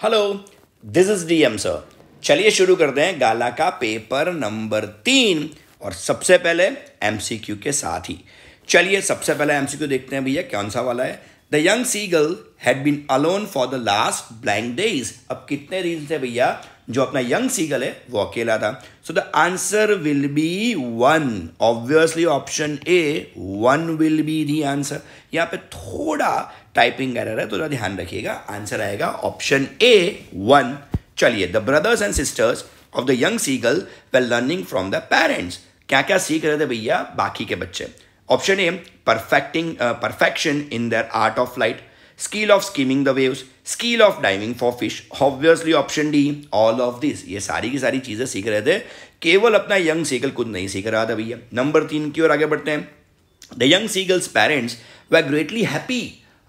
Hello, this is DM sir. चलिए शुरू करते हैं गाला का पेपर नंबर 3 और सबसे पहले एमसीक्यू के साथ ही। चलिए सबसे पहले एमसीक्यू देखते हैं भैया कौन सा वाला है। The young seagull had been alone for the last blank days. अब कितने दिन से भैया जो अपना यंग सीगल है वो अकेला था। So the answer will be 1। Obviously option A 1 will be the answer. यहाँ पे थोड़ा टाइपिंग एरर है, थोड़ा ध्यान रखिएगा। आंसर आएगा ऑप्शन ए 1। चलिए, the brothers and sisters of the young seagull were learning from the parents. क्या क्या सीख रहे थे भैया बाकी के बच्चे। Option A perfection in their art of flight, skill of skimming the waves, skill of diving for fish. Obviously option D all of this. ये सारी की सारी चीजें सीख रहे थे, केवल अपना यंग सीगल कुछ नहीं सीख रहा था भैया। नंबर 3 की ओर आगे बढ़ते हैं। The young seagulls parents were greatly happy.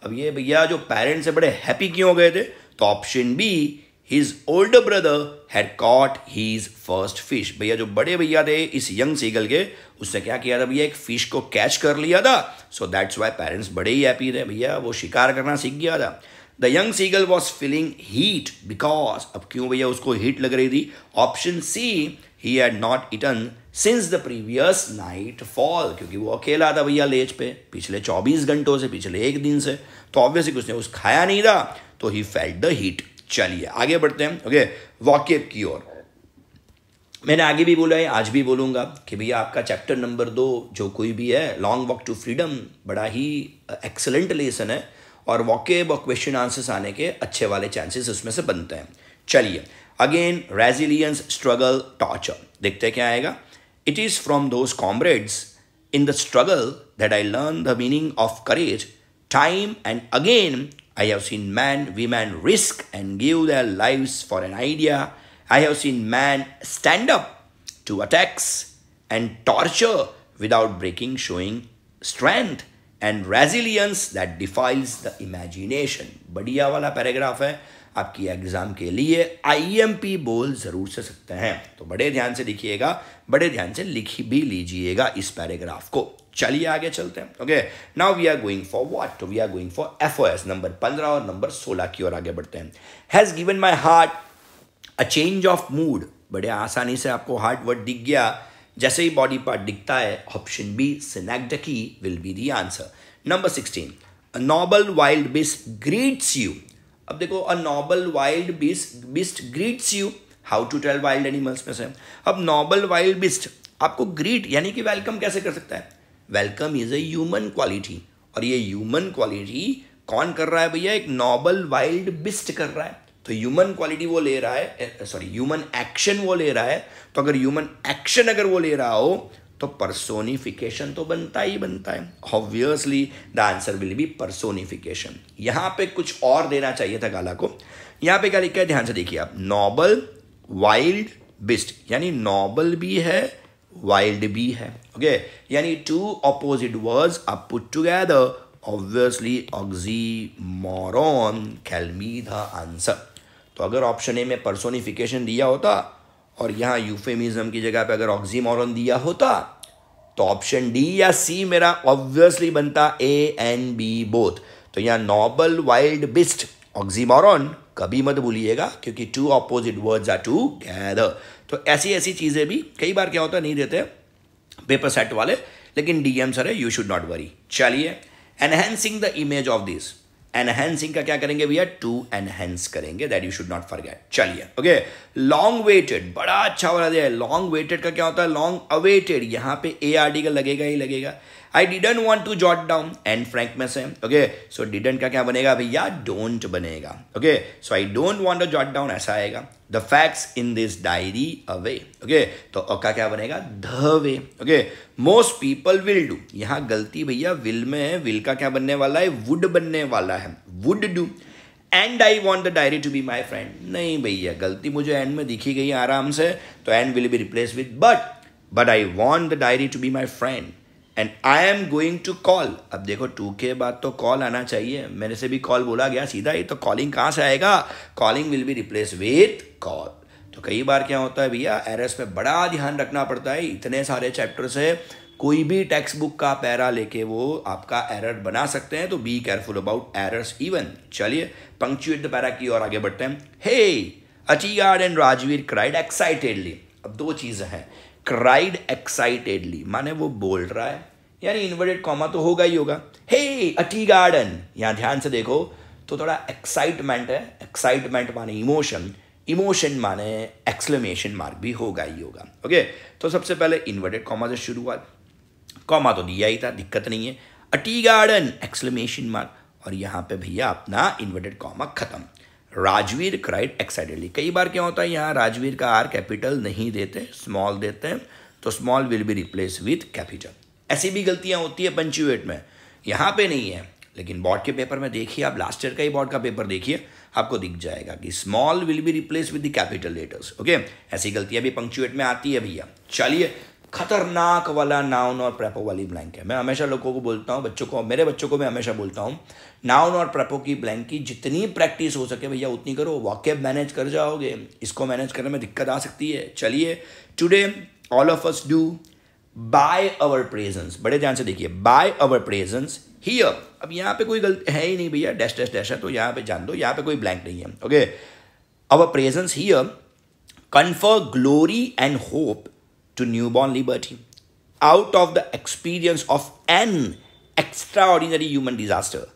अब ये भैया जो पेरेंट्स है बड़े हैप्पी क्यों हो गए थे, तो option B his older brother had caught his first fish. भैया जो बड़े भैया थे इस यंग सीगल के, उसने क्या किया था भैया, एक फिश को कैच कर लिया था। सो दैट्स वाई पेरेंट्स बड़े ही हैप्पी थे भैया, वो शिकार करना सीख गया था। The young seagull was feeling heat because, अब क्यों भैया उसको हीट लग रही थी, option C he had not eaten since the previous nightfall. क्योंकि वो अकेला था भैया लेज पे पिछले 24 घंटों से, पिछले एक दिन से, तो ऑब्वियसली उसने कुछ खाया नहीं था, तो ही फेल्ट द हीट। चलिए आगे बढ़ते हैं ओके वॉक्यब की ओर। मैंने आगे भी बोला है, आज भी बोलूंगा कि भैया आपका चैप्टर नंबर 2 जो कोई भी है, लॉन्ग वॉक टू फ्रीडम, बड़ा ही एक्सलेंट लेसन है और वॉकेब और क्वेश्चन आंसर्स आने के अच्छे वाले चांसेस उसमें से बनते हैं। चलिए अगेन, रेजिलियंस, स्ट्रगल, टॉर्चर, देखते हैं क्या आएगा। It is from those comrades in the struggle that I learn the meaning of courage. Time and again I have seen women risk and give their lives for an idea. I have seen man stand up to attacks and torture without breaking, showing strength and resilience that defies the imagination. बढ़िया वाला paragraph है, आपकी exam के लिए IMP बोल जरूर से सकते हैं, तो बड़े ध्यान से लिखिएगा, बड़े ध्यान से लिख भी लीजिएगा इस पैराग्राफ को। चलिए आगे चलते हैं okay. Now we are going for what, we are going for FOS number 15 और नंबर 16 की ओर आगे बढ़ते हैं। Has given my heart a change of mood. बड़े आसानी से आपको हार्ट वर्ड दिख गया, जैसे ही बॉडी पार्ट दिखता है option B synecdoche will be the answer. Number 16, a noble wild beast greets you. अब देखो, a noble wild beast greets you, how to tell wild animals में से। अब नोबल वाइल्ड बीस्ट आपको ग्रीट यानी कि वेलकम कैसे कर सकता है। Welcome is a human quality, और ये ह्यूमन क्वालिटी कौन कर रहा है भैया, एक नोबल वाइल्ड बिस्ट कर रहा है। तो ह्यूमन क्वालिटी वो ले रहा है, ह्यूमन एक्शन वो ले रहा है। तो अगर ह्यूमन एक्शन अगर वो ले रहा हो तो पर्सोनिफिकेशन तो बनता ही बनता है। Obviously the answer will be personification. यहां पे कुछ और देना चाहिए था गाला को। यहां पे क्या लिखा है, ध्यान से देखिए आप, नोबल वाइल्ड बिस्ट, यानी नोबल भी है वाइल्ड भी है ओके, यानी two opposite words are put together, obviously oxymoron can be the answer. तो अगर ऑप्शन ए में पर्सोनिफिकेशन दिया होता और यहाँ यूफेमिज्म की जगह पे अगर ऑक्सीमोरॉन दिया होता तो ऑप्शन डी या सी मेरा ऑब्वियसली बनता A and B बोथ। तो यहाँ नोबल वाइल्ड बिस्ट ऑक्सीमोरॉन कभी मत भूलिएगा, क्योंकि two opposite words are together. तो ऐसी ऐसी चीजें भी कई बार क्या होता है नहीं देते पेपर सेट वाले, लेकिन डीएम सर है, यू शुड नॉट वरी। चलिए, enhancing the image of this. Enhancing का क्या करेंगे भैया, टू एनहेंस करेंगे, that you should not forget. चलिए ओके, लॉन्ग वेटेड, बड़ा अच्छा वाला दिया है। लॉन्ग वेटेड का क्या होता है, लॉन्ग अवेटेड, यहाँ पे ए आर्टिकल लगेगा ही लगेगा। I didn't want to jot down, and frank में से ओके, सो डिडंट का क्या बनेगा भैया, डोंट बनेगा okay. So I don't want to jot down ऐसा आएगा। The facts in this diary away okay, तो का क्या बनेगा, the way okay. Most people will do, यहाँ गलती भैया विल में है, विल का क्या बनने वाला है, वुड बनने वाला है, would do. And I want the diary to be my friend, नहीं भैया गलती मुझे एंड में दिखी गई आराम से, तो and will be replace with but I want the diary to be my friend and I am going to call. अब देखो टू के बाद तो कॉल आना चाहिए, मेरे से भी कॉल बोला गया सीधा ही, तो कॉलिंग कहाँ से आएगा, calling will be replace with call. तो कई बार क्या होता है भैया, एरर्स पे बड़ा ध्यान रखना पड़ता है, इतने सारे चैप्टर्स है कोई भी टेक्स्ट बुक का पैरा लेके वो आपका एरर बना सकते हैं, तो be careful about errors even. चलिए पंक्चुएट द पैरा की और आगे बढ़ते हैं। हे अटीगार्ड एंड राजवीर क्राइड एक्साइटेडली। अब दो चीज़ें हैं, क्राइड एक्साइटेडली माने वो बोल रहा है, यानी इन्वर्टेड कॉमा तो होगा ही होगा। हे अटीगार्डन, यहाँ ध्यान से देखो तो थोड़ा एक्साइटमेंट है, एक्साइटमेंट माने इमोशन, इमोशन माने एक्सक्लेमेशन मार्क भी होगा ही होगा। ओके, तो सबसे पहले इन्वर्टेड कॉमा से शुरुआत, कॉमा तो दिया ही था, दिक्कत नहीं है। अटी गार्डन एक्सक्लेमेशन मार्क, और यहाँ पे भैया अपना इन्वर्टेड कॉमा खत्म। Rajveer cried excitedly. कई बार क्या होता है यहाँ राजवीर का आर कैपिटल नहीं देते, स्मॉल देते हैं, तो small will be replace with capital. ऐसी भी गलतियाँ होती है पंक्चुएट में, यहाँ पे नहीं है, लेकिन बोर्ड के पेपर में देखिए, आप लास्ट ईयर का ही बोर्ड का पेपर देखिए, आपको दिख जाएगा कि small will be replace with the capital letters. Okay, ऐसी गलतियां भी पंक्चुएट में आती है भैया। चलिए, खतरनाक वाला नाउन और प्रेपो वाली ब्लैंक है। मैं हमेशा लोगों को बोलता हूँ, बच्चों को, मेरे बच्चों को मैं हमेशा बोलता हूँ, नाउन और प्रेपो की ब्लैंक की जितनी प्रैक्टिस हो सके भैया उतनी करो, वॉकेब मैनेज कर जाओगे, इसको मैनेज करने में दिक्कत आ सकती है। चलिए, today all of us do by our presence. बड़े ध्यान से देखिए, बाय अवर प्रेजेंस हियर। अब यहाँ पे कोई गलती है ही नहीं भैया, डैश डैश डैश है, तो यहाँ पे जान दो, यहाँ पे कोई ब्लैंक नहीं है। Okay, our presence here confer glory and hope to newborn liberty out of the experience of an extraordinary human disaster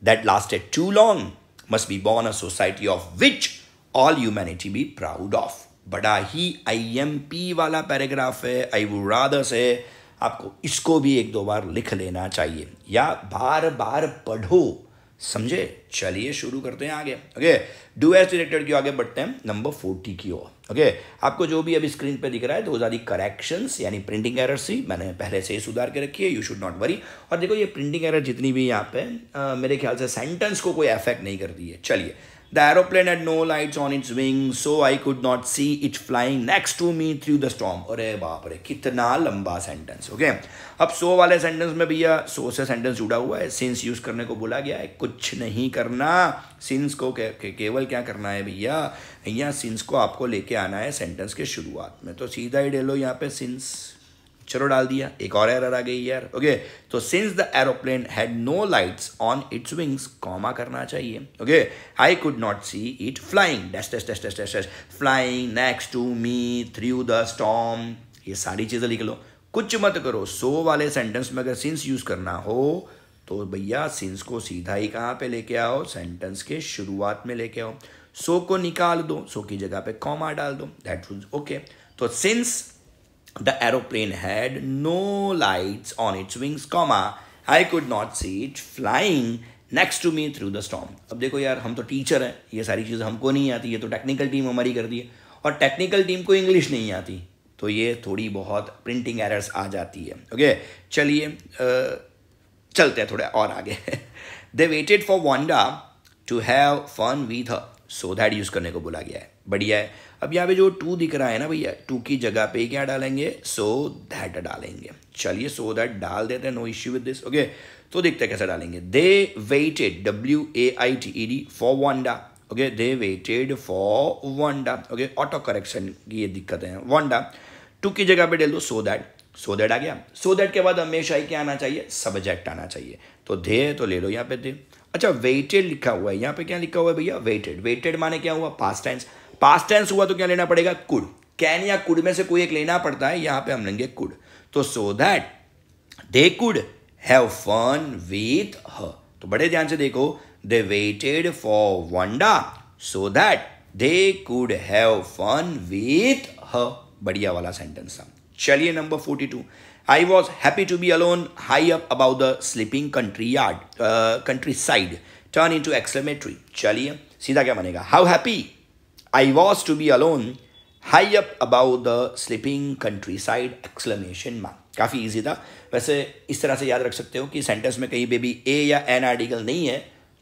that lasted too long must be born a society of which all humanity be proud of. बड़ा ही IMP वाला paragraph है, I would rather से आपको इसको भी एक दो बार लिख लेना चाहिए या बार बार पढ़ो, समझे। चलिए शुरू करते हैं आगे। ओके, डू एज डायरेक्टेड की आगे बढ़ते हैं नंबर 40 की ओर। ओके, आपको जो भी अभी स्क्रीन पे दिख रहा है, दोज आर दी करेक्शंस, यानी प्रिंटिंग एरर्स ही मैंने पहले से ही सुधार के रखी है, यू शुड नॉट वरी। और देखो ये प्रिंटिंग एरर जितनी भी यहाँ पे मेरे ख्याल से सेंटेंस को कोई अफेक्ट नहीं करती है। चलिए, The aeroplane had no lights on its wings, so I could not see it flying next to me through the storm. अरे बाप रे, कितना लंबा सेंटेंस। ओके, अब सो वाले सेंटेंस में भैया सो से सेंटेंस जुड़ा हुआ है, सिंस यूज करने को बोला गया है, कुछ नहीं करना। सिंस को केवल क्या करना है भैया, यहाँ सिंस को आपको लेके आना है सेंटेंस के शुरुआत में, तो सीधा ही डालो यहाँ पे सिंस। चलो डाल दिया, एक और एरर आ गई यार। Okay, so since the aeroplane had no lights on its wings, comma करना चाहिए। Okay, I could not see it flying dash dash dash dash dash dash flying next to me through the storm. ये सारी चीजें लिख लो, कुछ मत करो। सो वाले सेंटेंस में अगर सिंस यूज करना हो तो भैया सिंस को सीधा ही कहाँ पे लेके आओ, सेंटेंस के शुरुआत में लेके आओ। सो को निकाल दो, सो की जगह पे कॉमा डाल दो, that was okay. So since the aeroplane had no lights on its wings, comma, I could not see it flying next to me through the storm. अब देखो यार, हम तो टीचर हैं, ये सारी चीज़ें हमको नहीं आती, ये तो टेक्निकल टीम हमारी करती है, और टेक्निकल टीम को इंग्लिश नहीं आती, तो ये थोड़ी बहुत प्रिंटिंग एरर्स आ जाती है। ओके, चलिए चलते हैं थोड़े और आगे। They waited for Wanda to have fun with her, so that use करने को बोला गया है, बढ़िया है। अब यहाँ पे जो टू दिख रहा है ना भैया, टू की जगह पे क्या डालेंगे, सो दैट डालेंगे। चलिए सो दैट डाल देते हैं, no issue with this. Okay, तो देखते हैं कैसे डालेंगे। They waited, WAITED for Wanda. Okay, they waited for Wanda. Okay, auto correction की ये दिक्कत है। वांडा टू की जगह पे डाल दो सो दैट, सो दैट आ गया। सो दैट के बाद हमेशा ही क्या आना चाहिए, सब्जेक्ट आना चाहिए, तो दे तो ले लो यहाँ पे दे। अच्छा, वेटेड लिखा हुआ है, यहाँ पे क्या लिखा हुआ है भैया, वेटेड। वेटेड माने क्या हुआ, पास्ट टेंस। पास्ट टेंस हुआ तो क्या लेना पड़ेगा, कुड। कैन या कुड में से कोई एक लेना पड़ता है, यहाँ पे हम लेंगे कुड। तो so that they could have fun with her. तो बड़े ध्यान से देखो, they waited for Wanda so that they could have fun with her. बढ़िया वाला सेंटेंस था। चलिए number 42, I was happy to be alone high up above the sleeping countryside turn into exclamatory। चलिए सीधा क्या बनेगा, how happy I was to be alone high up above the sleeping countryside exclamation mark। काफ़ी easy था वैसे, इस तरह से याद रख सकते हो कि सेंटेंस में कहीं पे भी ए या एन आर्टिकल नहीं है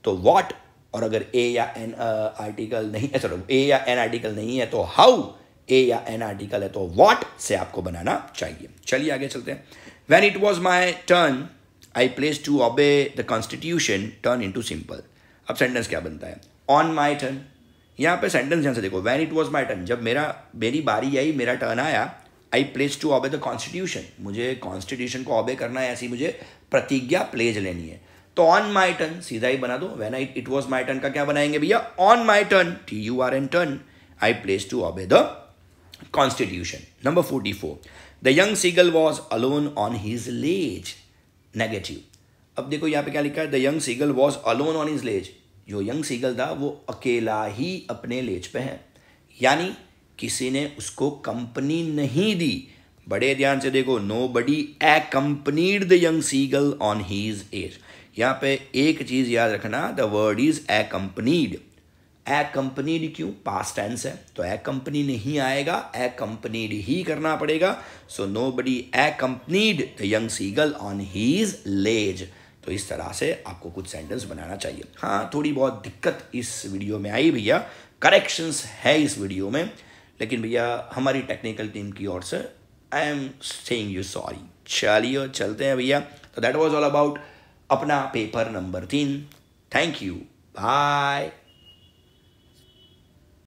तो व्हाट, और अगर ए या एन आर्टिकल नहीं है, चलो ए या एन आर्टिकल नहीं है तो हाउ, ए या एन आर्टिकल है तो व्हाट से आपको बनाना चाहिए। चलिए आगे चलते हैं। When it was my turn I place to obey the constitution turn into simple. अब सेंटेंस क्या बनता है, ऑन माई टर्न। यहाँ पे सेंटेंस ध्यान से देखो, when it was my turn, जब मेरी बारी आई, मेरा टर्न आया, I pledge to obey the constitution, मुझे कॉन्स्टिट्यूशन को ऑबे करना है, ऐसी मुझे प्रतिज्ञा प्लेज लेनी है। तो ऑन माई टर्न सीधा ही बना दो, when I it was my turn का क्या बनाएंगे भैया, on my turn, TURN turn, I pledge to obey the constitution. Number 44, the young seagull was alone on his ledge, negative. अब देखो यहाँ पे क्या लिखा है, the young seagull was alone on his ledge, जो यंग सीगल था वो अकेला ही अपने लेज पे है, यानी किसी ने उसको कंपनी नहीं दी। बड़े ध्यान से देखो, nobody accompanied the young seagull on his edge. यहाँ पे एक चीज याद रखना, the word is accompanied. Accompanied क्यों, पास्ट टेंस है, तो एक्कम्पनी नहीं आएगा, एक्कम्पनीड ही करना पड़ेगा। So nobody accompanied the young seagull on his ledge. तो इस तरह से आपको कुछ सेंटेंस बनाना चाहिए। हाँ, थोड़ी बहुत दिक्कत इस वीडियो में आई भैया, करेक्शंस है इस वीडियो में, लेकिन भैया हमारी टेक्निकल टीम की ओर से I am saying you sorry. चलिए चलते हैं भैया। तो दैट वाज ऑल अबाउट अपना paper number 3। Thank you, bye.